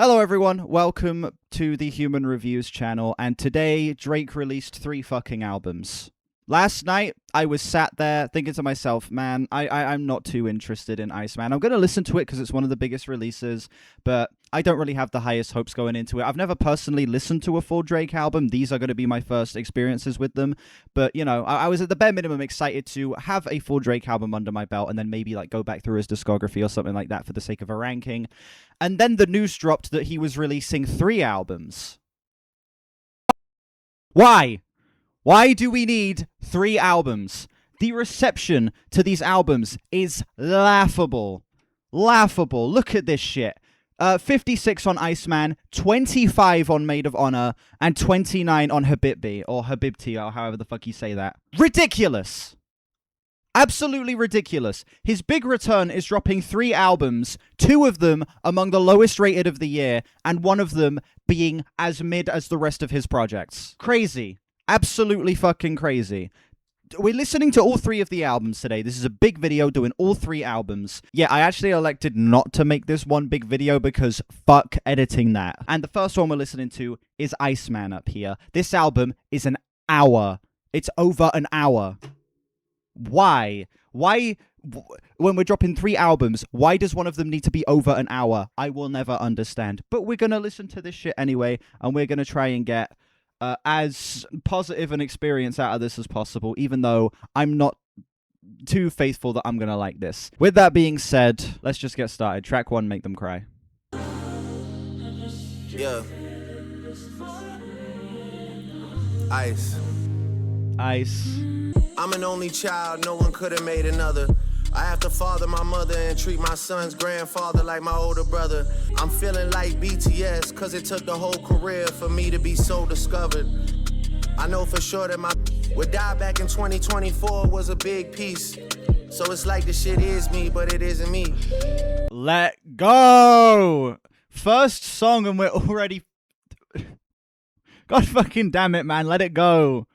Hello everyone, welcome to the Human Reviews channel, and today Drake released 3 fucking albums. Last night, I was sat there thinking to myself, man, I'm not too interested in Iceman. I'm going to listen to it because it's one of the biggest releases, but I don't really have the highest hopes going into it. I've never personally listened to a full Drake album. These are going to be my first experiences with them. But, you know, I was at the bare minimum excited to have a full Drake album under my belt and then maybe like go back through his discography or something like that for the sake of a ranking. And then the news dropped that he was releasing 3 albums. Why? Why do we need 3 albums? The reception to these albums is laughable. Laughable. Look at this shit. 56 on Iceman, 25 on Maid of Honor, and 29 on Habibti, or Habibti, or however the fuck you say that. Ridiculous. Absolutely ridiculous. His big return is dropping 3 albums, 2 of them among the lowest rated of the year, and 1 of them being as mid as the rest of his projects. Crazy. Absolutely fucking crazy. We're listening to all 3 of the albums today. This is a big video doing all 3 albums. Yeah, I actually elected not to make this one big video because fuck editing that. And the first one we're listening to is Iceman up here. This album is an hour. It's over an hour. Why? Why, when we're dropping 3 albums, why does one of them need to be over an hour? I will never understand. But we're gonna listen to this shit anyway, and we're gonna try and get as positive an experience out of this as possible, even though I'm not too faithful that I'm gonna like this. With that being said, let's just get started. Track 1, Make Them Cry. Yeah. Ice. I'm an only child, no one could have made another. I have to father my mother and treat my son's grandfather like my older brother. I'm feeling like BTS, cause it took the whole career for me to be so discovered. I know for sure that my would die back in 2024 was a big piece. So it's like the shit is me, but it isn't me. Let go! First song and we're already... God fucking damn it, man, let it go.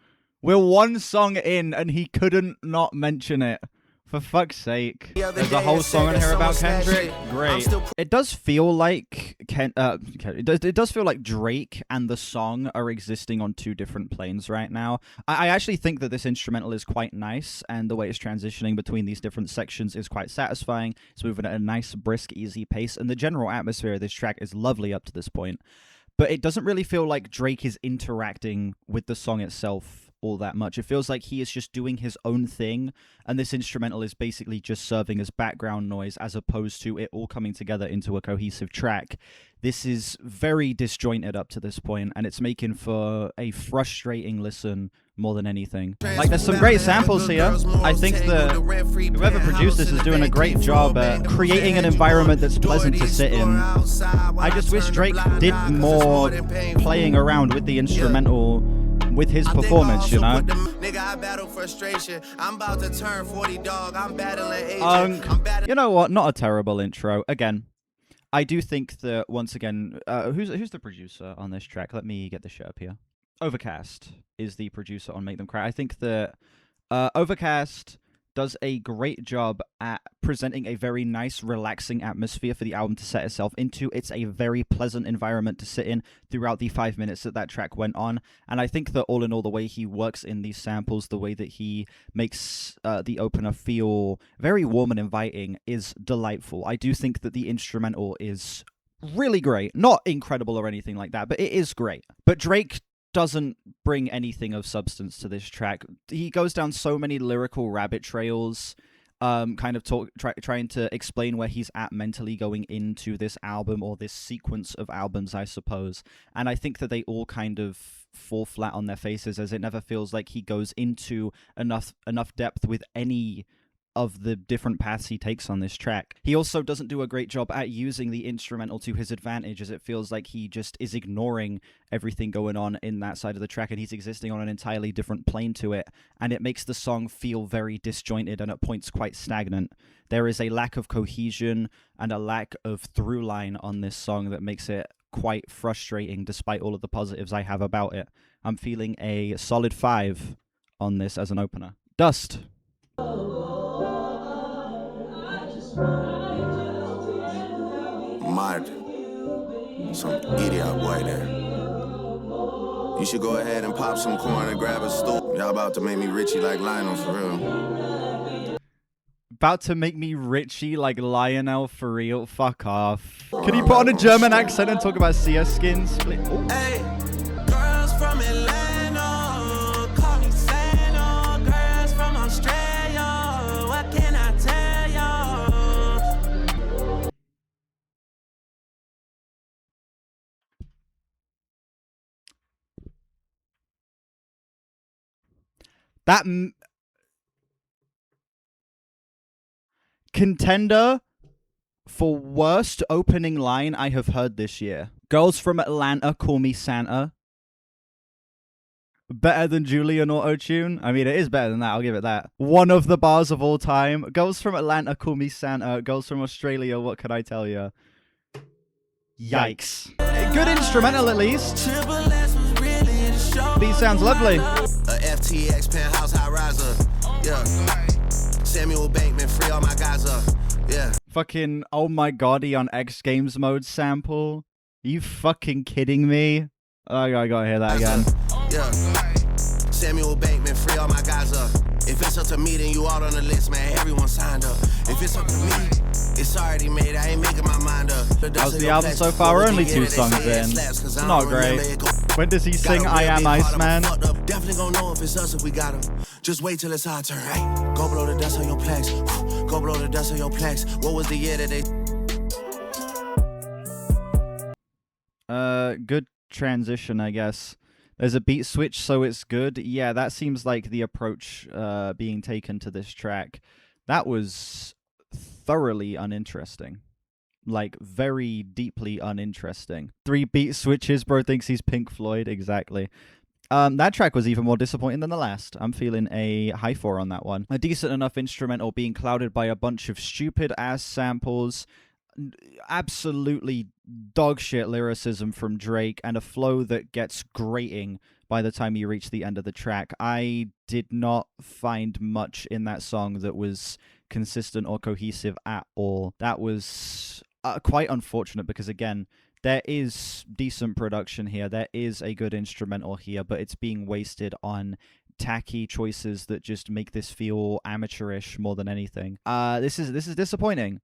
We're 1 song in and he couldn't not mention it. For fuck's sake. There's a whole song in here about Kendrick. Great. It does feel like it does feel like Drake and the song are existing on 2 different planes right now. I actually think that this instrumental is quite nice, and the way it's transitioning between these different sections is quite satisfying. It's moving at a nice, brisk, easy pace, and the general atmosphere of this track is lovely up to this point. But it doesn't really feel like Drake is interacting with the song itself all that much. It feels like he is just doing his own thing, and this instrumental is basically just serving as background noise as opposed to it all coming together into a cohesive track. This is very disjointed up to this point, and it's making for a frustrating listen more than anything. Like, there's some great samples here. I think that whoever produced this is doing a great job at creating an environment that's pleasant to sit in. I just wish Drake did more playing around with the instrumental with his performance, you know? Nigga, I battle frustration. I'm about to turn 40, dog. I'm battling age. You know what? Not a terrible intro. Again, I do think that, once again, who's the producer on this track? Let me get the shit up here. Overcast is the producer on Make Them Cry. I think that Overcast does a great job at presenting a very nice, relaxing atmosphere for the album to set itself into. It's a very pleasant environment to sit in throughout the 5 minutes that that track went on. And I think that all in all, the way he works in these samples, the way that he makes the opener feel very warm and inviting is delightful. I do think that the instrumental is really great. Not incredible or anything like that, but it is great. But Drake doesn't bring anything of substance to this track. He goes down so many lyrical rabbit trails, kind of trying to explain where he's at mentally going into this album, or this sequence of albums, I suppose. And I think that they all kind of fall flat on their faces, as it never feels like he goes into enough depth with any of the different paths he takes on this track. He also doesn't do a great job at using the instrumental to his advantage, as it feels like he just is ignoring everything going on in that side of the track, and he's existing on an entirely different plane to it, and it makes the song feel very disjointed and at points quite stagnant. There is a lack of cohesion and a lack of through line on this song that makes it quite frustrating despite all of the positives I have about it. I'm feeling a solid 5 on this as an opener. Dust. Mad. Some idiot boy there. You should go ahead and pop some corn and grab a stool. Y'all about to make me Richie like Lionel for real. About to make me Richie like Lionel for real? Fuck off. Can you put on a German accent and talk about CS skins? Ooh. Hey, girls from Atlanta, call me Santa. Girls from Australia, what can I tell y'all? That contender for worst opening line I have heard this year. Girls from Atlanta call me Santa. Better than Julian Auto-Tune? I mean, it is better than that, I'll give it that. One of the bars of all time. Girls from Atlanta call me Santa. Girls from Australia, what can I tell you? Yikes. Good instrumental, at least. Beat sounds lovely. FTX penthouse high riser. Yeah. Samuel Bankman, free all my guys up. Yeah. Fucking oh my goddy on X Games mode sample. Are you fucking kidding me? Oh, I gotta hear that again. Yeah. Samuel Bankman, free all my guys up. If it's up to me, then you out on the list, man. Everyone signed up. If it's up to me, it's already made. I ain't making my mind up. How's the album so far? We're only 2 songs in. It's not great. When does he sing I Am Iceman? Definitely gonna know if it's us if we got him. Just wait till it's our turn. Hey, go blow the dust on your plex. Go blow the dust on your plex. What was the year that they... Good transition, I guess. There's a beat switch, so it's good. Yeah, that seems like the approach being taken to this track. That was thoroughly uninteresting. Like, very deeply uninteresting. 3 beat switches, bro thinks he's Pink Floyd. Exactly. That track was even more disappointing than the last. I'm feeling a high 4 on that one. A decent enough instrumental being clouded by a bunch of stupid-ass samples. Absolutely dogshit lyricism from Drake and a flow that gets grating by the time you reach the end of the track. I did not find much in that song that was consistent or cohesive at all. That was quite unfortunate because, again, there is decent production here. There is a good instrumental here, but it's being wasted on tacky choices that just make this feel amateurish more than anything. This is disappointing.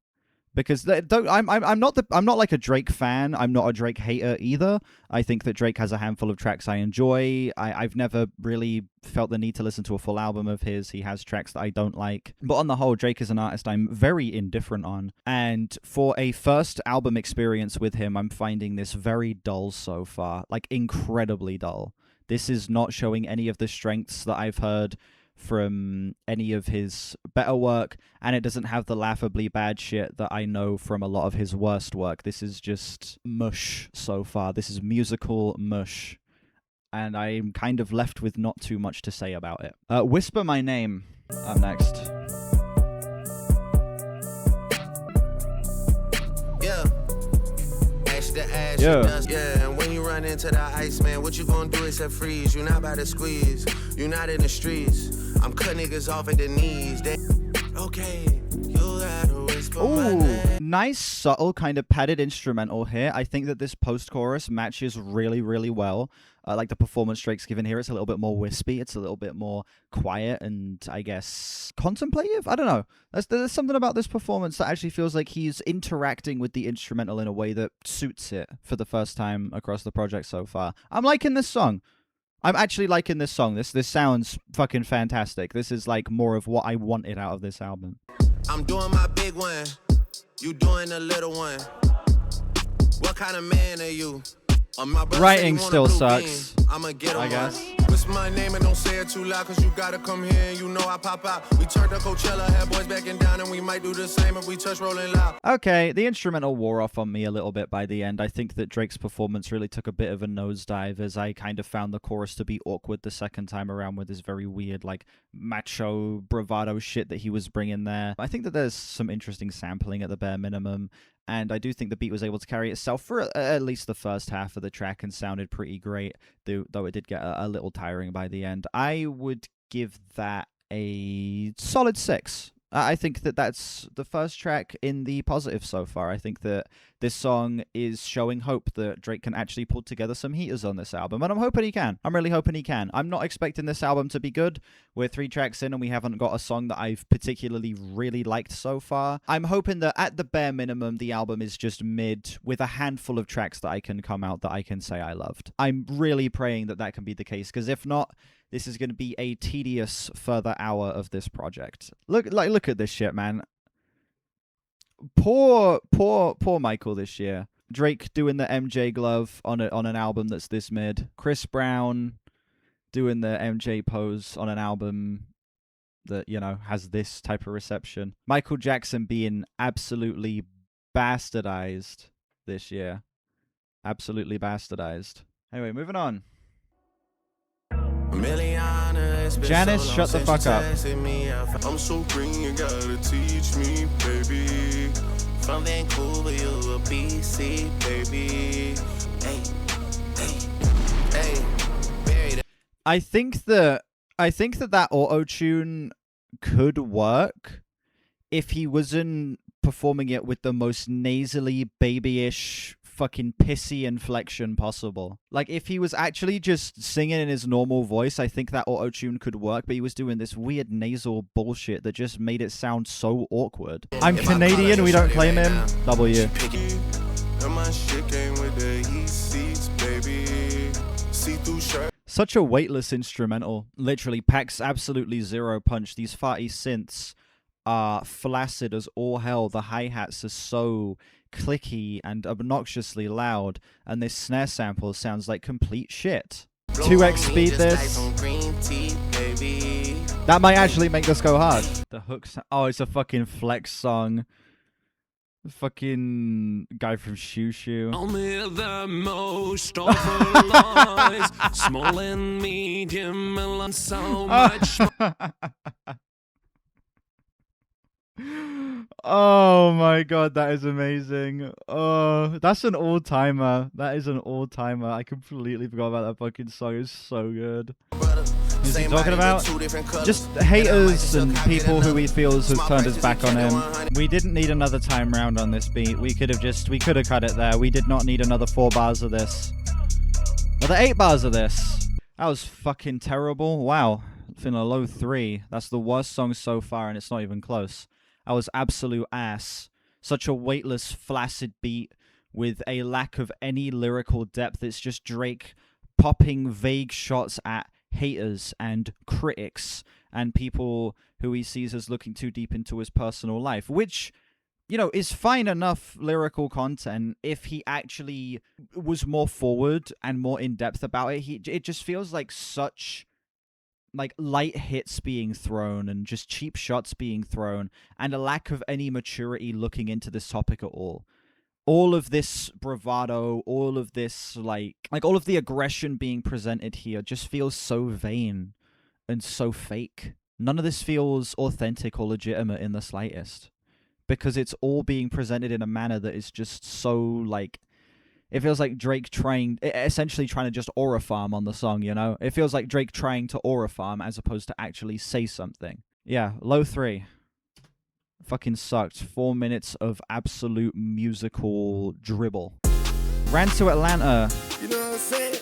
Because I'm not like a Drake fan. I'm not a Drake hater either. I think that Drake has a handful of tracks I enjoy. I've never really felt the need to listen to a full album of his. He has tracks that I don't like. But on the whole, Drake is an artist I'm very indifferent on. And for a first album experience with him, I'm finding this very dull so far. Like, incredibly dull. This is not showing any of the strengths that I've heard from any of his better work, and it doesn't have the laughably bad shit that I know from a lot of his worst work. This is just mush so far. This is musical mush, and I'm kind of left with not too much to say about it. Whisper My Name up next. Yeah. Yeah, and when you run into the Iceman, what you gonna do except freeze? You not about to squeeze, you not in the streets. I'm cutting niggas off at the knees. Okay, you gotta whisper my name. Nice, subtle, kind of padded instrumental here. I think that this post-chorus matches really, really well. Like the performance Drake's given here, it's a little bit more wispy. It's a little bit more quiet and, I guess, contemplative? I don't know. There's something about this performance that actually feels like he's interacting with the instrumental in a way that suits it for the first time across the project so far. I'm liking this song. I'm actually liking this song. This sounds fucking fantastic. This is like more of what I wanted out of this album. I'm doing my big one. You doing a little one. What kind of man are you? Writing still sucks, I'ma get I guess. Whisper my name and don't say it too loud, cause you gotta come here and you know I pop out. We turned up Coachella, had boys backing down, and we might do the same if we touch Rolling Loud. Okay, the instrumental wore off on me a little bit by the end. I think that Drake's performance really took a bit of a nosedive, as I kind of found the chorus to be awkward the second time around with this very weird, like, macho bravado shit that he was bringing there. I think that there's some interesting sampling at the bare minimum, and I do think the beat was able to carry itself for at least the first half of the track and sounded pretty great, though it did get a little tiring by the end. I would give that a solid 6. I think that that's the first track in the positive so far. I think that this song is showing hope that Drake can actually pull together some heaters on this album, and I'm hoping he can. I'm really hoping he can. I'm not expecting this album to be good. We're 3 tracks in and we haven't got a song that I've particularly really liked so far. I'm hoping that at the bare minimum, the album is just mid with a handful of tracks that I can come out that I can say I loved. I'm really praying that that can be the case, because if not, this is going to be a tedious further hour of this project. Look at this shit, man. Poor Michael this year. Drake doing the MJ glove on an album that's this mid. Chris Brown doing the MJ pose on an album that, you know, has this type of reception. Michael Jackson being absolutely bastardized this year. Absolutely bastardized. Anyway, moving on. Janice, shut the fuck up. I'm so green, you gotta teach me, baby. From Vancouver, you a BC, baby. Hey. I think that auto-tune could work if he wasn't performing it with the most nasally, babyish, fucking pissy inflection possible. Like, if he was actually just singing in his normal voice, I think that auto-tune could work, but he was doing this weird nasal bullshit that just made it sound so awkward. I'm Canadian, we don't claim him. W. Such a weightless instrumental. Literally packs absolutely zero punch. These farty synths are flaccid as all hell. The hi-hats are so clicky and obnoxiously loud, and this snare sample sounds like complete shit. 2x speed this. That might actually make this go hard. The hooks. Oh, it's a fucking Flex song. Fucking guy from Shoo Shoo. The most awful lies, small and medium, and so much. Oh my god, that is amazing. Oh, that's an all-timer. That is an all-timer. I completely forgot about that fucking song. It's so good. Who's he talking about? Just haters and people who he feels has turned his back on him. We didn't need another time round on this beat. We could have cut it there. We did not need another 4 bars of this. Another 8 bars of this. That was fucking terrible. Wow. Feeling a low 3. That's the worst song so far, and it's not even close. That was absolute ass. Such a weightless, flaccid beat with a lack of any lyrical depth. It's just Drake popping vague shots at haters and critics and people who he sees as looking too deep into his personal life, which, you know, is fine enough lyrical content if he actually was more forward and more in-depth about it. It just feels like such light hits being thrown and just cheap shots being thrown and a lack of any maturity looking into this topic at all. All of this bravado, all of this like all of the aggression being presented here just feels so vain and so fake. None of this feels authentic or legitimate in the slightest, because it's all being presented in a manner that is just so like, it feels like Drake essentially trying to just aura farm on the song, you know? It feels like Drake trying to aura farm as opposed to actually say something. Yeah, low 3. Fucking sucked. 4 minutes of absolute musical dribble. Ran to Atlanta. You know what I'm saying?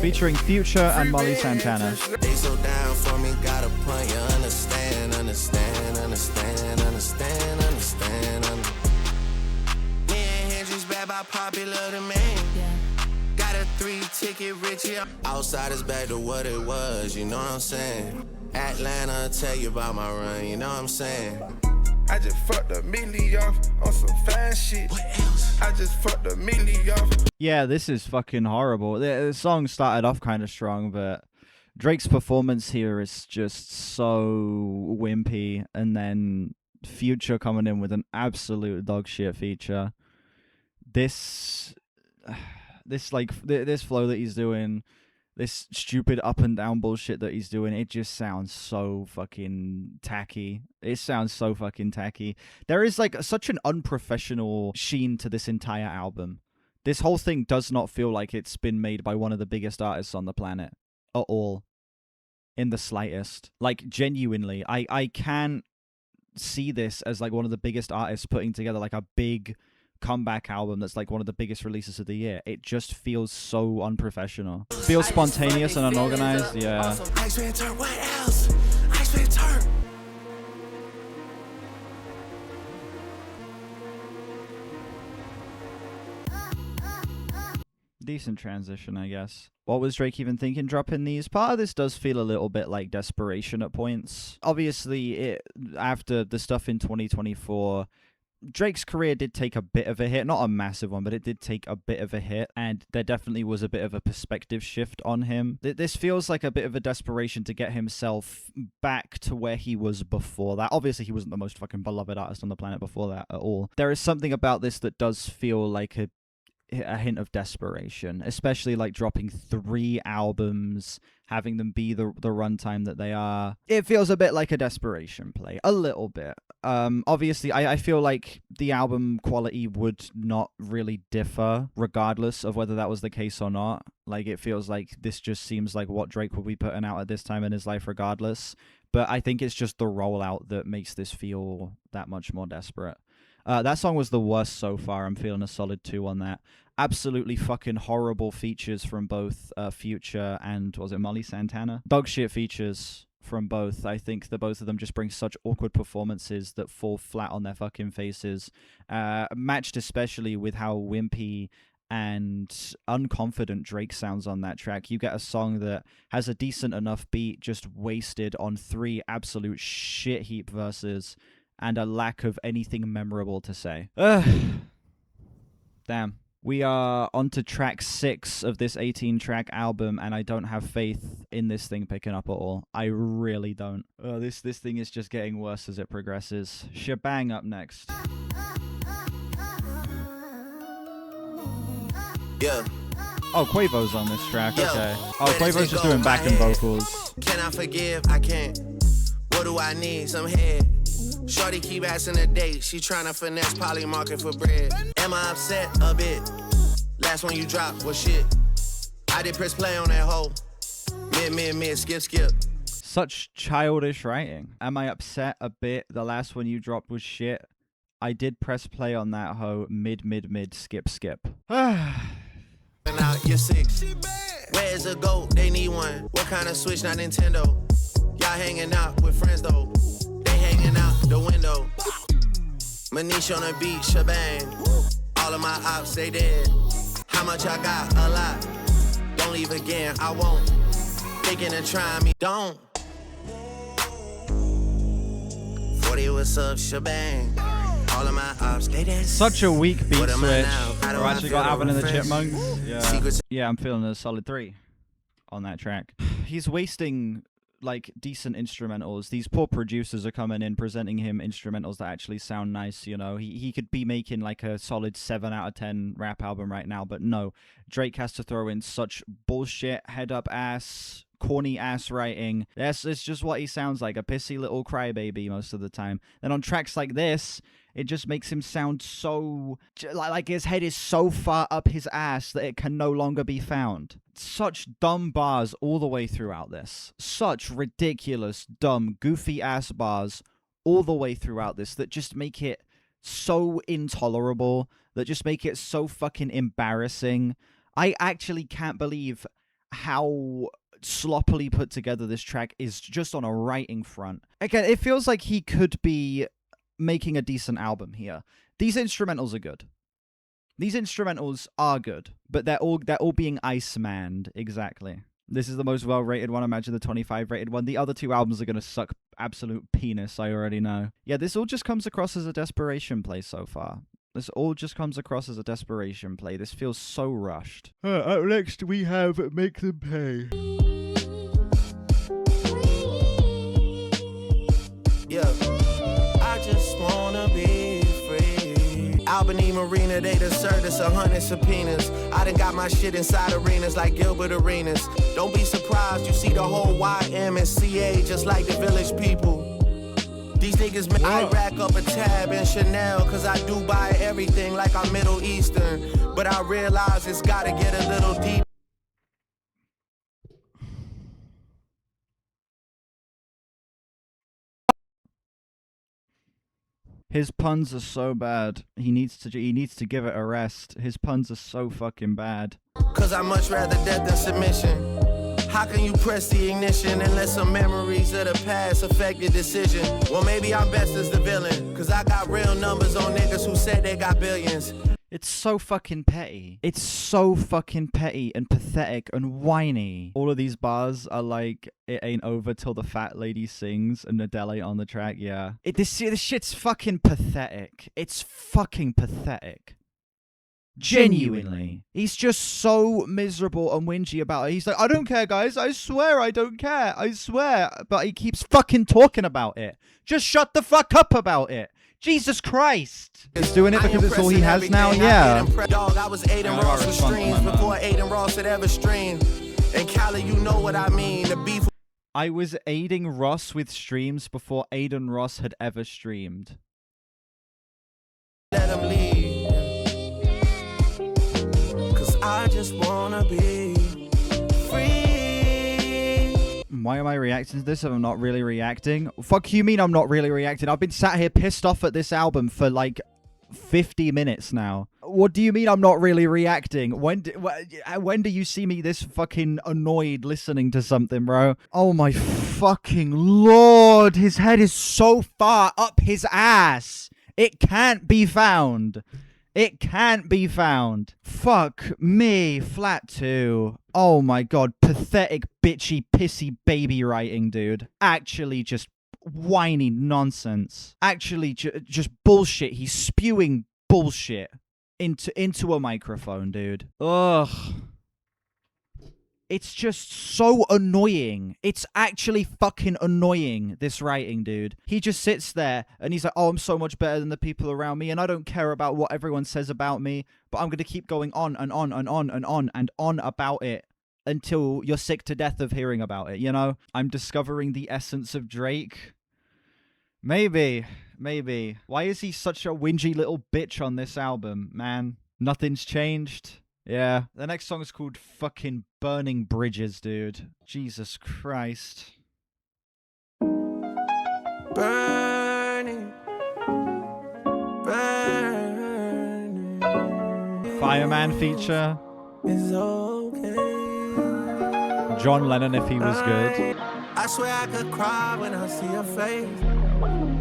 Featuring Future and Molly Santana. They so down for me, got a point, you understand. By popular demand. Got a 3-ticket Richie. Outsiders back to what it was, you know what I'm saying? Atlanta, tell you about my run, you know what I'm saying? I just fucked a milli off on some fast shit. What else? I just fucked a milli off. Yeah, this is fucking horrible. The song started off kind of strong, but Drake's performance here is just so wimpy, and then Future coming in with an absolute dog shit feature. This flow that he's doing, this stupid up and down bullshit that he's doing, it just sounds so fucking tacky. It sounds so fucking tacky. There is like such an unprofessional sheen to this entire album. This whole thing does not feel like it's been made by one of the biggest artists on the planet at all, in the slightest. Like, genuinely, I can't see this as like one of the biggest artists putting together like a big comeback album that's like one of the biggest releases of the year. It just feels so unprofessional. Feels spontaneous and unorganized. Yeah. Iceman turn, what else? Iceman turn. Decent transition, I guess. What was Drake even thinking dropping these? Part of this does feel a little bit like desperation at points. Obviously, after the stuff in 2024, Drake's career did take a bit of a hit. Not a massive one, but it did take a bit of a hit. And there definitely was a bit of a perspective shift on him. This feels like a bit of a desperation to get himself back to where he was before that. Obviously, he wasn't the most fucking beloved artist on the planet before that at all. There is something about this that does feel like a hint of desperation, especially like dropping 3 albums, having them be the runtime that they are. It feels a bit like a desperation play, a little bit. Obviously, I feel like the album quality would not really differ regardless of whether that was the case or not. Like, it feels like this just seems like what Drake would be putting out at this time in his life regardless. But I think it's just the rollout that makes this feel that much more desperate. That song was the worst so far. I'm feeling a solid 2 on that. Absolutely fucking horrible features from both Future and, was it Molly Santana? Dog shit features from both. I think that both of them just bring such awkward performances that fall flat on their fucking faces. Matched especially with how wimpy and unconfident Drake sounds on that track. You get a song that has a decent enough beat just wasted on 3 absolute shit heap verses and a lack of anything memorable to say. Damn. We are on to track 6 of this 18-track album, and I don't have faith in this thing picking up at all. I really don't. This thing is just getting worse as it progresses. Shabang up next. Yeah. Oh, Quavo's on this track. Yo, Okay. Oh, Quavo's just doing backing vocals. Can I forgive? I can't. What do I need? Some head. Shorty keep asking a date. She tryna finesse Poly Market for bread. Am I upset? A bit. Last one you dropped was shit. I did press play on that hoe. Mid, skip. Such childish writing. Am I upset? A bit. The last one you dropped was shit. I did press play on that hoe. Mid, skip. Out, you're sick. Where's a goat? They need one. What kind of Switch? Not Nintendo. Y'all hanging out with friends though. They hanging out the window. Manish on the beach, Shabang. All of my ops, they dead. How much I got? A lot. Don't leave again, I won't. Thinking of trying me, don't. 40, what's up, Shabang? All of my ops, they dead. Such a weak beat What am I switch. now? How do Or I actually feel got Alvin and the refreshed? Chipmunks. Yeah. Secrets. Yeah, I'm feeling a solid 3 on that track. He's wasting like decent instrumentals. These poor producers are coming in presenting him instrumentals that actually sound nice, you know. He could be making like a solid 7 out of 10 rap album right now, but no. Drake has to throw in such bullshit, head up ass, corny ass writing. It's just what he sounds like, a pissy little crybaby most of the time. Then on tracks like this, it just makes him sound so like his head is so far up his ass that it can no longer be found. Such dumb bars all the way throughout this. Such ridiculous, dumb, goofy ass bars all the way throughout this that just make it so intolerable, that just make it so fucking embarrassing. I actually can't believe how sloppily put together this track is just on a writing front. Again, it feels like he could be making a decent album here. These instrumentals are good. These instrumentals are good, but they're all being Iceman'd. Exactly. This is the most well-rated one. Imagine the 25 rated one. The other 2 albums are going to suck absolute penis, I already know. Yeah, this all just comes across as a desperation play so far. This all just comes across as a desperation play. This feels so rushed. Up next, we have Make Them Pay. Yeah. I just wanna be free. Albany Marina, they done served us 100 subpoenas. I done got my shit inside arenas like Gilbert Arenas. Don't be surprised, you see the whole YMCA just like the village people. These niggas, man, I rack up a tab in Chanel, cause I do buy everything like I'm Middle Eastern. But I realize it's gotta get a little deep. His puns are so bad. He needs to give it a rest. His puns are so fucking bad. Cause I much rather death than submission. How can you press the ignition and let some memories of the past affect your decision? Well, maybe I'm best as the villain, cause I got real numbers on niggas who said they got billions. It's so fucking petty. It's so fucking petty and pathetic and whiny. All of these bars are like, it ain't over till the fat lady sings and Adele ain't on the track, yeah. This shit's fucking pathetic. It's fucking pathetic. Genuinely. He's just so miserable and whingy about it. He's like, I don't care, guys. I swear I don't care. I swear. But he keeps fucking talking about it. Just shut the fuck up about it. Jesus Christ. He's doing it because it's all he has now? Yeah. Dog, I was Aiden Ross with streams before Aiden Ross had ever streamed. And Cali, you know what I mean. The beef. I was aiding Ross with streams before Aiden Ross had ever streamed. Let him leave. Cause I just wanna be free. Why am I reacting to this if I'm not really reacting? Fuck you mean I'm not really reacting? I've been sat here pissed off at this album for like 50 minutes now. What do you mean I'm not really reacting? When do you see me this fucking annoyed listening to something, bro? Oh my fucking lord. His head is so far up his ass. It can't be found. It can't be found. Fuck me. Flat 2. Oh my god. Pathetic, bitchy, pissy baby writing, dude. Actually just whiny nonsense. Actually just bullshit. He's spewing bullshit into a microphone, dude. Ugh. It's just so annoying. It's actually fucking annoying, this writing, dude. He just sits there and he's like, oh, I'm so much better than the people around me and I don't care about what everyone says about me, but I'm going to keep going on and on and on and on and on about it until you're sick to death of hearing about it, you know? I'm discovering the essence of Drake. Maybe. Why is he such a whingy little bitch on this album, man? Nothing's changed. Yeah. The next song is called fucking Burning Bridges, dude. Jesus Christ. Burning. Fireman feature. It's okay. John Lennon if he was good. I swear I could cry when I see your face.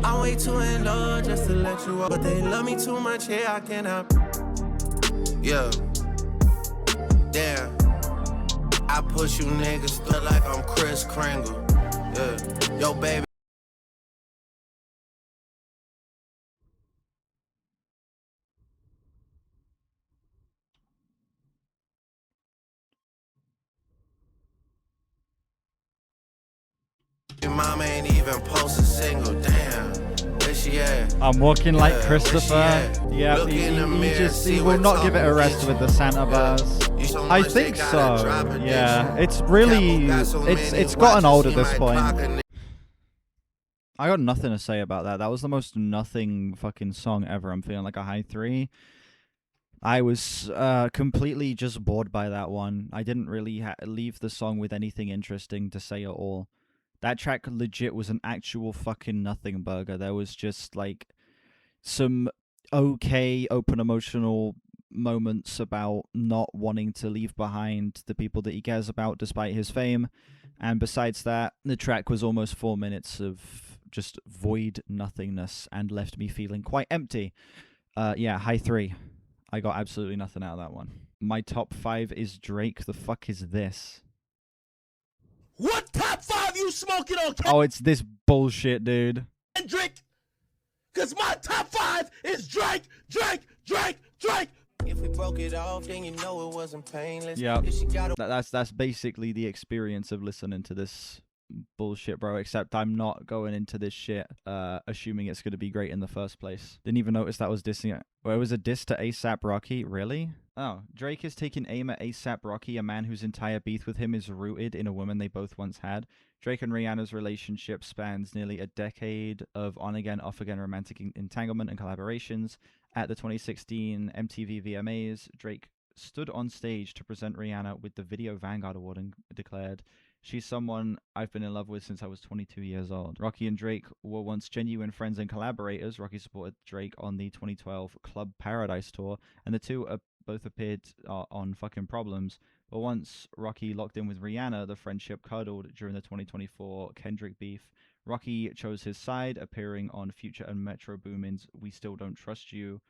I'm way too in love just to let you up. But they love me too much, yeah, I cannot. Yeah. Damn. I push you niggas through like I'm Chris Kringle. Yeah. Yo, baby. Your mama ain't even post a single, damn. Where she at? I'm walking like Yeah, Christopher. Yeah, Look in the mirror, see he will what's not up give it a and rest get with you. the Santa bars. You so I much they think gotta so. drop it, Yeah, bitch. it's really, Capo got so it's many gotten old watches, at he this might point. clock a I got nothing to say about that. That was the most nothing fucking song ever. I'm feeling like a high 3. I was completely just bored by that one. I didn't really leave the song with anything interesting to say at all. That track legit was an actual fucking nothing burger. There was just like some okay open emotional moments about not wanting to leave behind the people that he cares about despite his fame. And besides that, the track was almost 4 minutes of just void nothingness and left me feeling quite empty. Yeah, high 3. I got absolutely nothing out of that one. My top 5 is Drake. The fuck is this? What top 5 you smoking on, Oh, it's this bullshit, dude. Kendrick? Because my top 5 is Drake. If we broke it off, then you know it wasn't painless. Yeah, If she got a that's basically the experience of listening to this bullshit, bro. Except I'm not going into this shit assuming it's going to be great in the first place. Didn't even notice that was dissing it. Well, it was a diss to A$AP Rocky. Really? Oh, Drake is taking aim at A$AP Rocky, a man whose entire beef with him is rooted in a woman they both once had. Drake and Rihanna's relationship spans nearly a decade of on-again, off-again romantic entanglement and collaborations. At the 2016 MTV VMAs, Drake stood on stage to present Rihanna with the Video Vanguard Award and declared, "She's someone I've been in love with since I was 22 years old." Rocky and Drake were once genuine friends and collaborators. Rocky supported Drake on the 2012 Club Paradise tour, and the two both appeared on Fucking Problems. But once Rocky locked in with Rihanna, the friendship curdled during the 2024 Kendrick beef. Rocky chose his side, appearing on Future and Metro Boomin's "We Still Don't Trust You"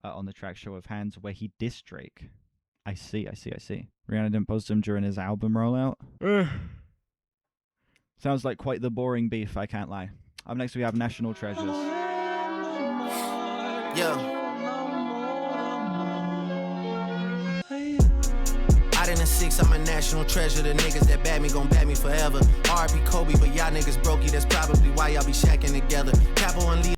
on the track "Show of Hands," where he dissed Drake. I see. Rihanna didn't post him during his album rollout. Sounds like quite the boring beef, I can't lie. Up next we have National Treasures. Yeah. Out in the 6, I'm a national treasure. The niggas that bad me gon' bad me forever. R.I.P. Kobe, but y'all niggas brokey. That's probably why y'all be shacking together. Capo and Lee.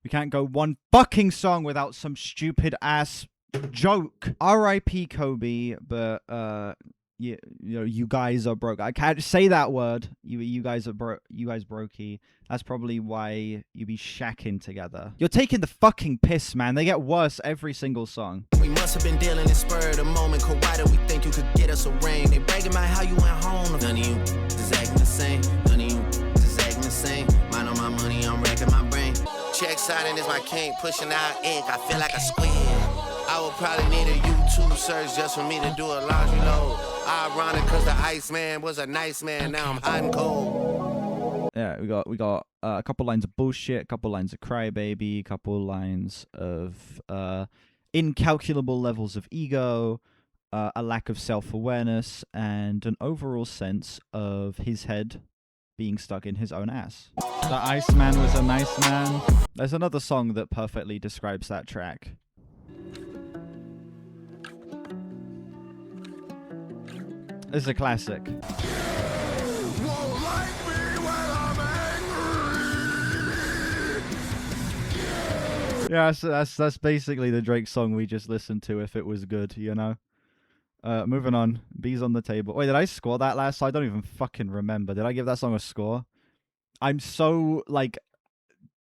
We can't go one fucking song without some stupid ass joke. R.I.P. Kobe, but you know, you guys are broke. I can't say that word. You guys are you guys brokey. That's probably why you be shacking together. You're taking the fucking piss, man. They get worse every single song. We must have been dealing in spur of the moment. Why do we think you could get us a ring? They bragging about how you went home. None of you is acting the same. None of you is acting the same. Mind on my money, I'm racking my brain. Check signing is my king, pushing out ink. I feel like a squid. I would probably need a YouTube search just for me to do a laundry load. Ironic, cause the Iceman was a nice man. Now I'm hot and cold. Yeah, we got a couple lines of bullshit, a couple lines of crybaby, a couple lines of incalculable levels of ego, a lack of self-awareness, and an overall sense of his head being stuck in his own ass. The Iceman was a nice man. There's another song that perfectly describes that track. This is a classic. Yeah, that's basically the Drake song we just listened to if it was good, you know? Moving on. Bees on the Table. Wait, did I score that last? I don't even fucking remember. Did I give that song a score? I'm so, like,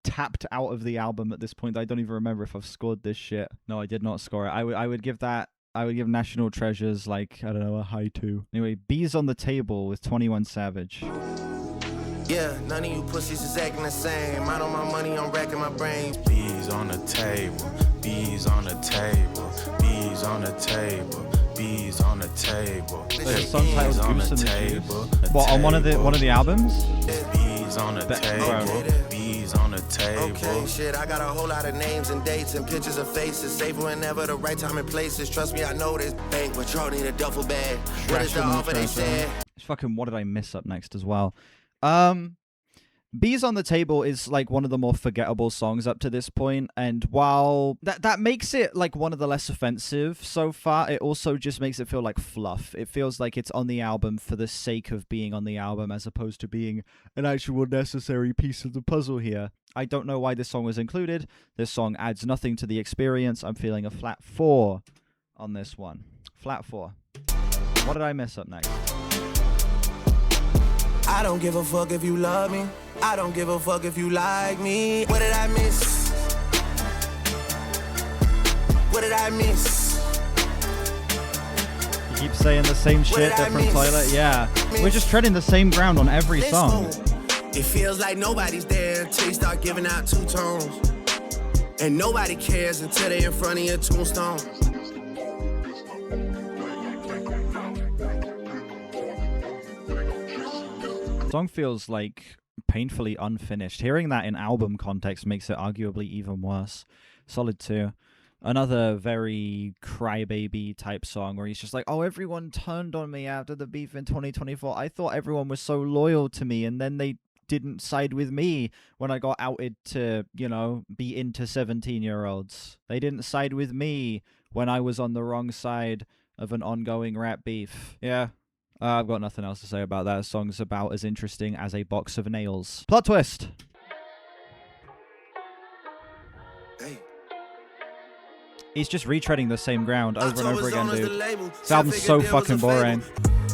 tapped out of the album at this point that I don't even remember if I've scored this shit. No, I did not score it. I would give National Treasures, like, I don't know, a high 2. Anyway, Bees on the Table with 21 Savage. Yeah, none of you pussies is acting the same. Mind on my money, I'm racking my brains. Bees on the table, bees on the table, bees on the table, bees on the table. There's a song titled Goose in the Juice. What, on one of the albums? Bees on the table, bees on the table. Okay, shit, I got a whole lot of names and dates and pictures of faces. Save whenever the right time and places. Trust me, I know this. Bank, but y'all need a duffel bag. What is the offer they said? It's fucking What Did I Miss up next as well. Bees on the Table is like one of the more forgettable songs up to this point, and while that makes it like one of the less offensive so far, it also just makes it feel like fluff. It feels like it's on the album for the sake of being on the album as opposed to being an actual necessary piece of the puzzle here. I don't know why this song was included. This song adds nothing to the experience. I'm feeling a flat 4 on this one. Flat 4. What did I miss up next? I don't give a fuck if you love me. I don't give a fuck if you like me. What did I miss? What did I miss? You keep saying the same shit, different toilet. Yeah, we're just treading the same ground on every song. It feels like nobody's there until you start giving out two tones. And nobody cares until they're in front of your tombstone. The song feels like painfully unfinished. Hearing that in album context makes it arguably even worse. Solid 2. Another very crybaby type song where he's just like, oh, everyone turned on me after the beef in 2024. I thought everyone was so loyal to me, and then they didn't side with me when I got outed to, you know, be into 17-year-olds. They didn't side with me when I was on the wrong side of an ongoing rap beef. Yeah. I've got nothing else to say about that. The song's about as interesting as a box of nails. Plot twist. Hey. He's just retreading the same ground over and over again, dude. This album's so fucking boring.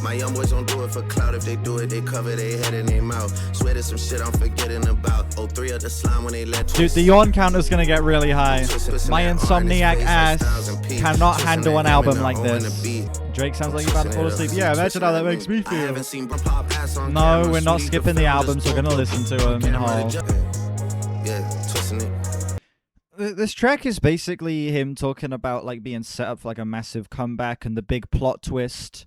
My young boys don't do it for clout. If they do it, they cover their head and their mouth. Swear there's some shit I'm forgetting about. 03 of the slime when they let Dude, the yawn counter's gonna get really high. My insomniac ass cannot handle an album like this. Drake sounds like you're about to fall asleep. Yeah, imagine how that makes me feel. No, we're not skipping the albums. We're gonna listen to them in whole. Yeah, twisting it. This track is basically him talking about like being set up for like a massive comeback, and the big plot twist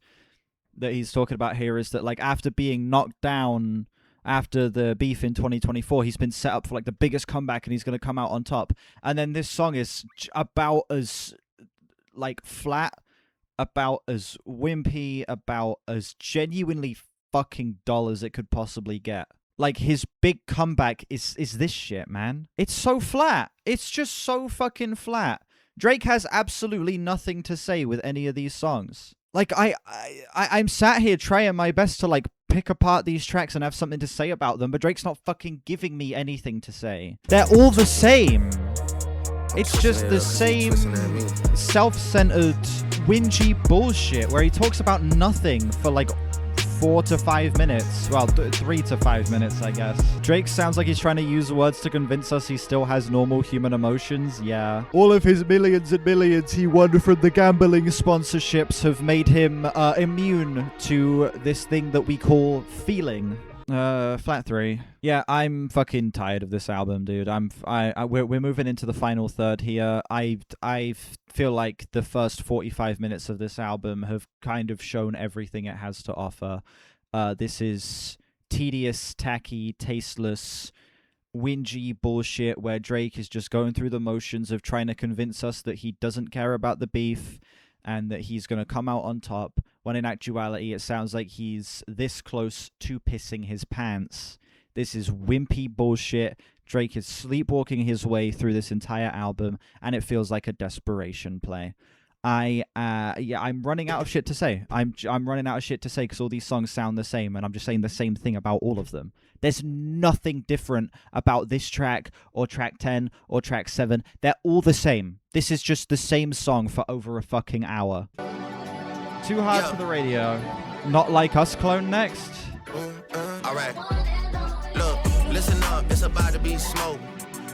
that he's talking about here is that like after being knocked down after the beef in 2024, he's been set up for like the biggest comeback and he's going to come out on top. And then this song is about as like flat, about as wimpy, about as genuinely fucking dull as it could possibly get. Like, his big comeback is this shit, man. It's so flat. It's just so fucking flat. Drake has absolutely nothing to say with any of these songs. Like, I'm sat here trying my best to, like, pick apart these tracks and have something to say about them, but Drake's not fucking giving me anything to say. They're all the same. It's just the same self-centered, whingy bullshit where he talks about nothing for, like, 4 to 5 minutes. Well, 3 to 5 minutes, I guess. Drake sounds like he's trying to use words to convince us he still has normal human emotions. Yeah. All of his millions and millions he won from the gambling sponsorships have made him immune to this thing that we call feeling. Flat 3. Yeah, I'm fucking tired of this album, dude. We're moving into the final third here. I feel like the first 45 minutes of this album have kind of shown everything it has to offer. This is tedious, tacky, tasteless, whingy bullshit where Drake is just going through the motions of trying to convince us that he doesn't care about the beef and that he's going to come out on top, when in actuality it sounds like he's this close to pissing his pants. This is wimpy bullshit. Drake is sleepwalking his way through this entire album, and it feels like a desperation play. I'm running out of shit to say. I'm running out of shit to say because all these songs sound the same, and I'm just saying the same thing about all of them. There's nothing different about this track or track 10 or track 7. They're all the same. This is just the same song for over a fucking hour. Too hard for the radio. Not Like Us clone next. Alright. Look, listen up, it's about to be smoke.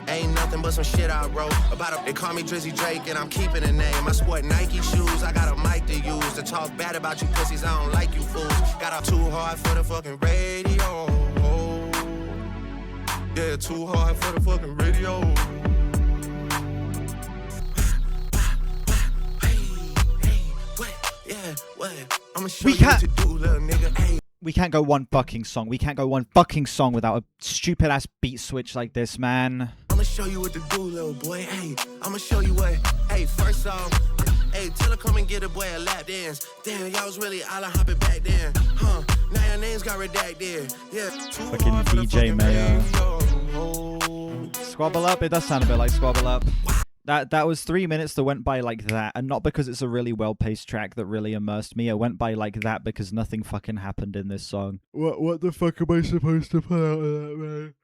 Ain't nothing but some shit I wrote about. They call me Drizzy Drake and I'm keeping the name. I sport Nike shoes, I got a mic to use to talk bad about you pussies. I don't like you fools. Got up too hard for the fucking radio. Yeah, too hard for the fucking radio. I'ma show you what to do, little nigga. Hey. We can't go one fucking song. We can't go one fucking song without a stupid ass beat switch like this, man. I'ma show you what to do, little boy. Hey, I'ma show you what. Hey, first off, hey, tell her come and get a boy a lap dance. Damn, y'all was really all hopping back then. Huh? Now your names got redacted. Yeah, fucking DJ Mayo. Squabble Up. It does sound a bit like Squabble Up. That was 3 minutes that went by like that, and not because it's a really well-paced track that really immersed me. It went by like that because nothing fucking happened in this song. What the fuck am I supposed to put out of that, man?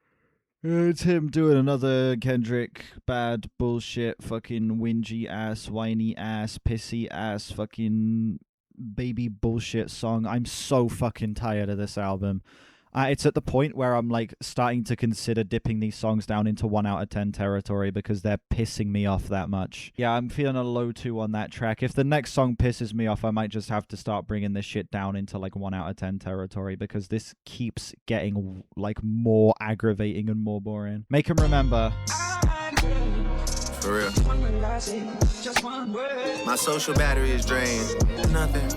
It's him doing another Kendrick bad bullshit, fucking whingy ass, whiny ass, pissy ass, fucking baby bullshit song. I'm so fucking tired of this album. It's at the point where I'm like starting to consider dipping these songs down into 1 out of 10 territory because they're pissing me off that much. Yeah, I'm feeling a low 2 on that track. If the next song pisses me off, I might just have to start bringing this shit down into like 1 out of 10 territory because this keeps getting like more aggravating and more boring. Make him remember. For real. My social battery is drained. Nothing.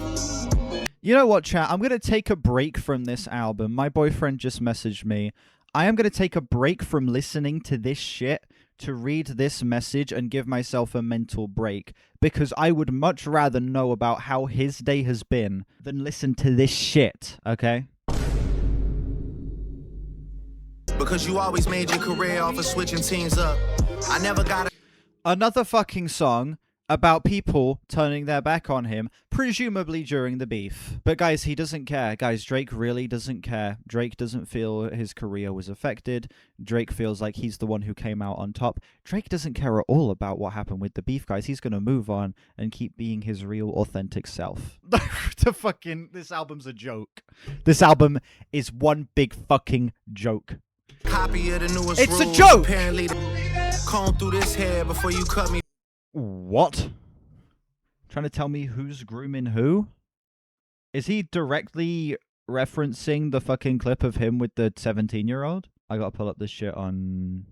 You know what, chat? I'm going to take a break from this album. My boyfriend just messaged me. I am going to take a break from listening to this shit to read this message and give myself a mental break. Because I would much rather know about how his day has been than listen to this shit, okay? Because you always made your career off of switching teams up. I never got another fucking song about people turning their back on him, presumably during the beef. But guys, he doesn't care. Guys, Drake really doesn't care. Drake doesn't feel his career was affected. Drake feels like he's the one who came out on top. Drake doesn't care at all about what happened with the beef, guys. He's gonna move on and keep being his real, authentic self. This album's a joke. This album is one big fucking joke. Copy of the newest It's a rules. joke! Apparently, comb through this hair before you cut me. What? Trying to tell me who's grooming who? Is he directly referencing the fucking clip of him with the 17-year-old? I gotta pull up this shit on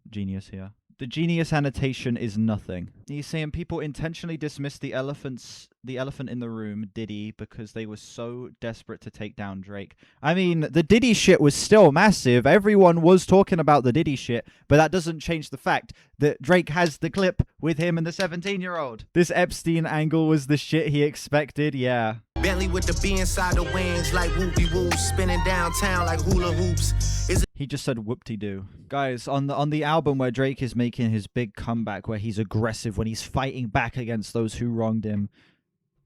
Genius here. The Genius annotation is nothing. He's saying people intentionally dismissed the elephant in the room, Diddy, because they were so desperate to take down Drake. I mean, the Diddy shit was still massive. Everyone was talking about the Diddy shit, but that doesn't change the fact that Drake has the clip with him and the 17-year-old. This Epstein angle was the shit he expected, yeah. Bentley with the B inside the wings like whoopie-woo, spinning downtown like hula hoops. He just said whoop-de-doo. Guys, on the album where Drake is making his big comeback, where he's aggressive, when he's fighting back against those who wronged him,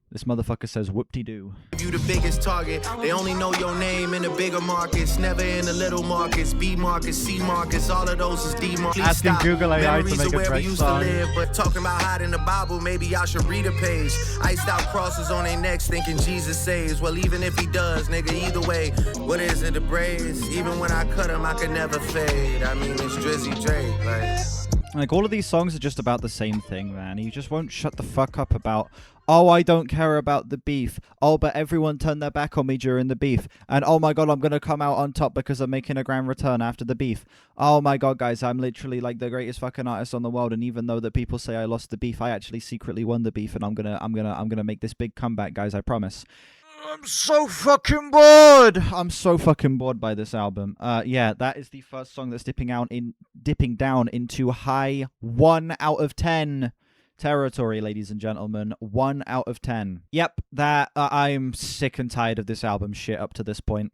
this motherfucker says whoop-de-doo. You the biggest target. They only know your name in the bigger markets, never in the little markets. B markets, C markets, all of those is D markets. Asking Google AI to make a Drake song. But talking about hiding the Bible, maybe I should read a page. Iced out crosses on their necks, thinking Jesus saves. Well, even if he does, nigga, either way, what is it, the braids? Even when I cut them, I could never fade. I mean, it's Drizzy Drake, like all of these songs are just about the same thing, man. He just won't shut the fuck up about, oh, I don't care about the beef. Oh, but everyone turned their back on me during the beef. And oh my god, I'm going to come out on top because I'm making a grand return after the beef. Oh my god, guys, I'm literally like the greatest fucking artist on the world. And even though that people say I lost the beef, I actually secretly won the beef. And I'm gonna make this big comeback, guys, I promise. I'm so fucking bored. I'm so fucking bored by this album. Yeah, that is the first song that's dipping down into high 1 out of 10 territory, ladies and gentlemen. 1 out of 10. Yep, that I'm sick and tired of this album shit up to this point.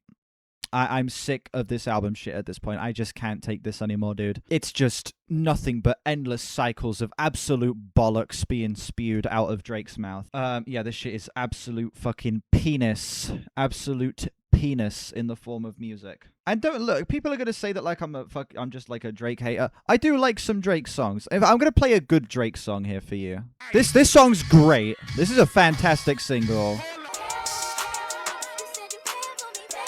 I'm sick of this album shit at this point. I just can't take this anymore, dude. It's just nothing but endless cycles of absolute bollocks being spewed out of Drake's mouth. Yeah, this shit is absolute fucking penis. Absolute penis in the form of music. And don't look, people are gonna say that like I'm just like a Drake hater. I do like some Drake songs. I'm gonna play a good Drake song here for you. This song's great. This is a fantastic single.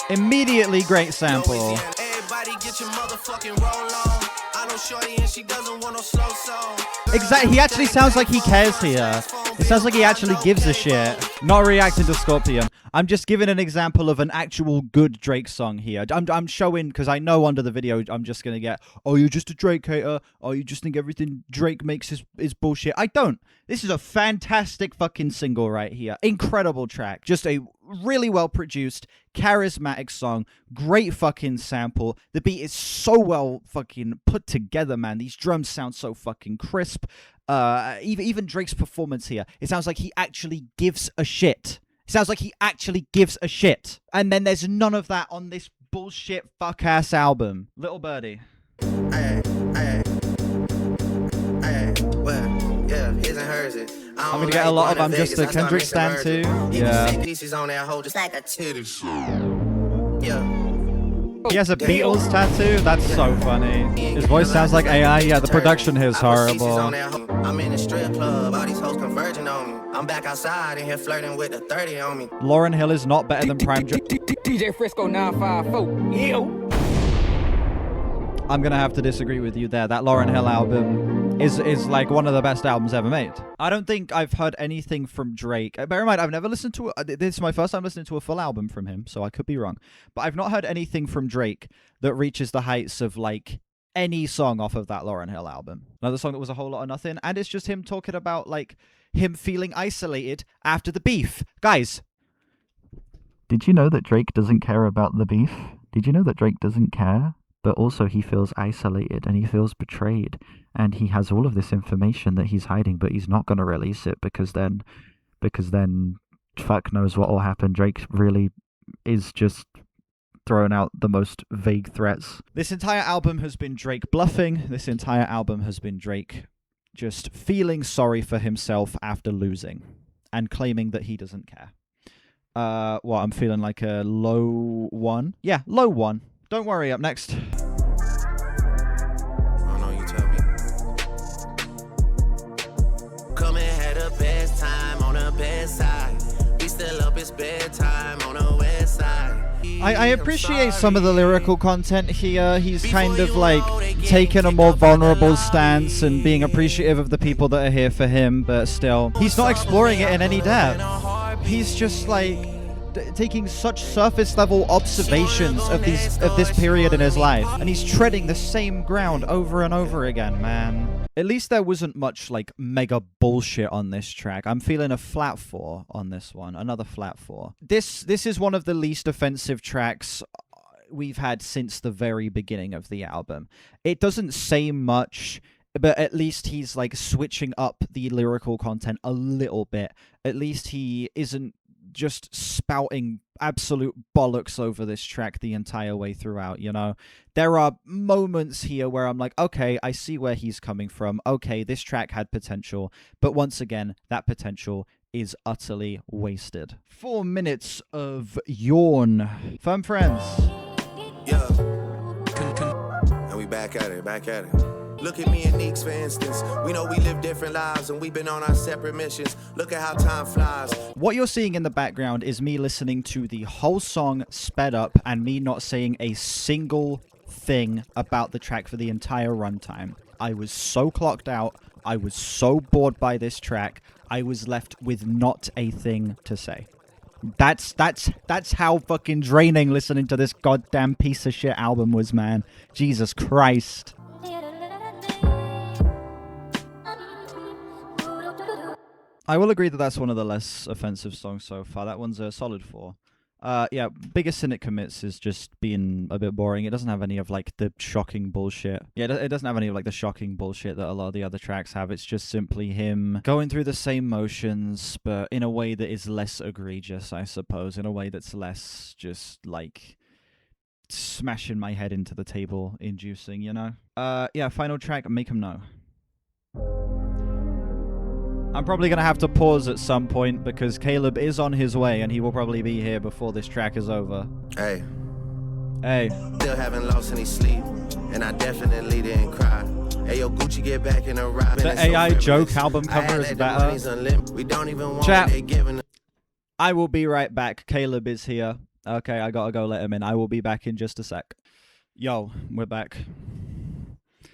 Immediately great sample. Everybody get your motherfucking roll on. I know shorty and she doesn't want no slow song. Exactly. He actually sounds like he cares here. It sounds like he actually gives a shit. Not reacting to Scorpion. I'm just giving an example of an actual good Drake song here. I'm showing, because I know under the video I'm just going to get, oh, you're just a Drake hater. Oh, you just think everything Drake makes is bullshit. I don't. This is a fantastic fucking single right here. Incredible track. Just a really well produced, charismatic song. Great fucking sample. The beat is so well fucking put together, man. These drums sound so fucking crisp. Even Drake's performance here, it sounds like he actually gives a shit. It sounds like he actually gives a shit. And then there's none of that on this bullshit fuck-ass album. Little Birdie. Well, yeah, his and hers. I'm gonna get a lot of I'm just a Kendrick stan too. Yeah. Pieces on that hole just like a titty. Yeah. He has a Beatles tattoo? That's so funny. His voice sounds like AI. Yeah, the production here is horrible. I'm in a strip club, all these hoes converging on me. I'm back outside and here flirting with the 30 on me. Lauryn Hill is not better than Prime. DJ Frisco 954. Yo. I'm gonna have to disagree with you there. That Lauryn Hill album is like one of the best albums ever made. I don't think I've heard anything from Drake. Bear in mind, I've never listened to this is my first time listening to a full album from him, so I could be wrong. But I've not heard anything from Drake that reaches the heights of like any song off of that Lauryn Hill album. Another song that was a whole lot of nothing, and it's just him talking about like him feeling isolated after the beef. Guys, did you know that Drake doesn't care about the beef? Did you know that Drake doesn't care? But also he feels isolated and he feels betrayed, and he has all of this information that he's hiding, but he's not going to release it because then fuck knows what will happen. Drake really is just throwing out the most vague threats. This entire album has been Drake bluffing. This entire album has been Drake just feeling sorry for himself after losing and claiming that he doesn't care. What, I'm feeling like a low 1? Yeah, low 1. Don't worry, up next. I know you tell me. Come and had the best time on the best side. We still up, it's bedtime on the west side. I appreciate some of the lyrical content here. He's kind of like taking a more vulnerable stance and being appreciative of the people that are here for him, but still, he's not exploring it in any depth. He's just like taking such surface level observations of this period in his life, and he's treading the same ground over and over again, man. At least there wasn't much like mega bullshit on this track. I'm feeling a flat 4 on this one, another flat 4. This is one of the least offensive tracks we've had since the very beginning of the album. It doesn't say much, but at least he's like switching up the lyrical content a little bit. At least he isn't just spouting absolute bollocks over this track the entire way throughout, you know? There are moments here where I'm like, okay, I see where he's coming from. Okay, this track had potential, but once again, that potential is utterly wasted. 4 minutes of yawn. Firm friends. Yeah. And we back at it, back at it. Look at me and Neeks, for instance. We know we live different lives and we've been on our separate missions. Look at how time flies. What you're seeing in the background is me listening to the whole song sped up and me not saying a single thing about the track for the entire runtime. I was so clocked out. I was so bored by this track. I was left with not a thing to say. That's how fucking draining listening to this goddamn piece of shit album was, man. Jesus Christ. I will agree that that's one of the less offensive songs so far. That one's a solid 4. Yeah, Biggest Sin It Commits is just being a bit boring. It doesn't have any of, like, the shocking bullshit. Yeah, it doesn't have any of, like, the shocking bullshit that a lot of the other tracks have. It's just simply him going through the same motions, but in a way that is less egregious, I suppose. In a way that's less just, like, smashing my head into the table inducing, you know? Yeah, final track, Make 'Em Know. I'm probably going to have to pause at some point because Caleb is on his way and he will probably be here before this track is over. Hey. Hey. Still haven't lost any sleep, and I definitely didn't cry. Hey, yo, Gucci, get back in the ride. The AI joke album cover is better. We don't even want Chat. it given. I will be right back. Caleb is here. Okay, I gotta go let him in. I will be back in just a sec. Yo, we're back.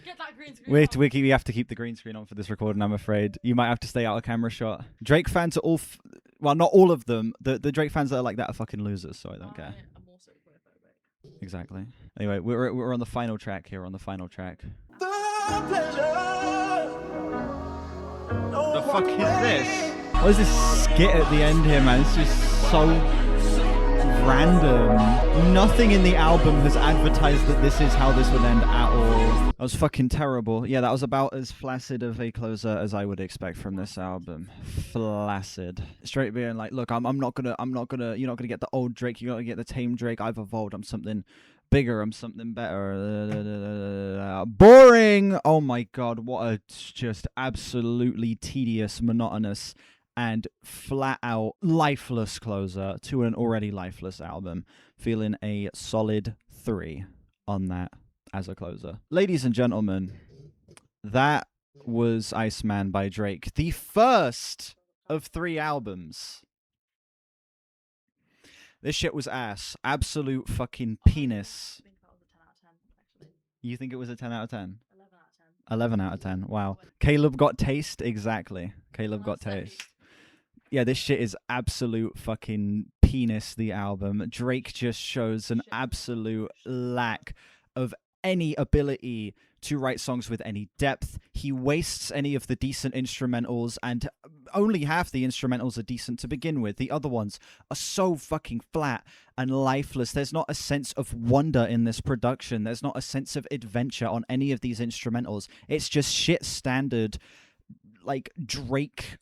Get that green screen. Wait, we have to keep the green screen on for this recording, I'm afraid. You might have to stay out of camera shot. Drake fans are all... well, not all of them. The Drake fans that are like that are fucking losers, so I don't care. I'm also queerphobic. Exactly. Anyway, we're on the final track here, on the final track. The fuck is this? What is this skit at the end here, man? It's just so random. Nothing in the album has advertised that this is how this would end at all. That was fucking terrible. Yeah, that was about as flaccid of a closer as I would expect from this album. Flaccid. Straight being like, look, I'm not gonna, you're not gonna get the old Drake, you're not gonna get the tame Drake. I've evolved. I'm something bigger. I'm something better. Boring. Oh my god, what a just absolutely tedious, monotonous, and flat out lifeless closer to an already lifeless album. Feeling a solid 3 on that as a closer. Ladies and gentlemen, that was Iceman by Drake, the first of 3 albums. This shit was ass. Absolute fucking penis. I think that was a 10 out of 10, actually. You think it was a 10 out of 10? 11 out of 10. 11 out of 10. Wow. Caleb got taste. Exactly. Caleb got taste. Yeah, this shit is absolute fucking penis, the album. Drake just shows an absolute lack of any ability to write songs with any depth. He wastes any of the decent instrumentals, and only half the instrumentals are decent to begin with. The other ones are so fucking flat and lifeless. There's not a sense of wonder in this production. There's not a sense of adventure on any of these instrumentals. It's just shit standard, like, Drake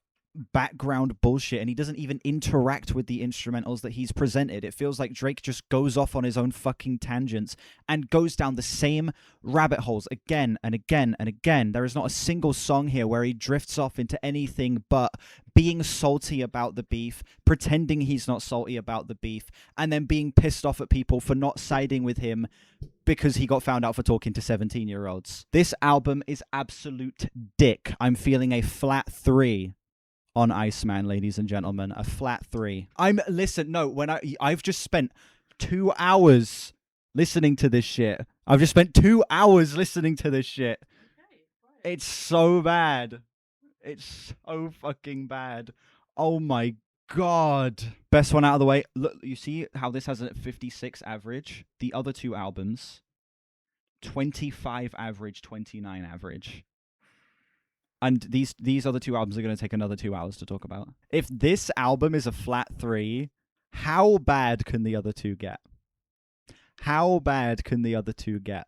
background bullshit, and he doesn't even interact with the instrumentals that he's presented. It feels like Drake just goes off on his own fucking tangents and goes down the same rabbit holes again and again and again. There is not a single song here where he drifts off into anything but being salty about the beef, pretending he's not salty about the beef, and then being pissed off at people for not siding with him because he got found out for talking to 17-year-olds. This album is absolute dick. I'm feeling a flat 3 on Iceman, ladies and gentlemen. A flat 3. I've just spent 2 hours listening to this shit. I've just spent 2 hours listening to this shit. Okay, right. It's so bad. It's so fucking bad. Oh my god. Best one out of the way. Look, you see how this has a 56 average? The other two albums, 25 average, 29 average. And these other two albums are going to take another 2 hours to talk about. If this album is a flat 3, how bad can the other two get? How bad can the other two get?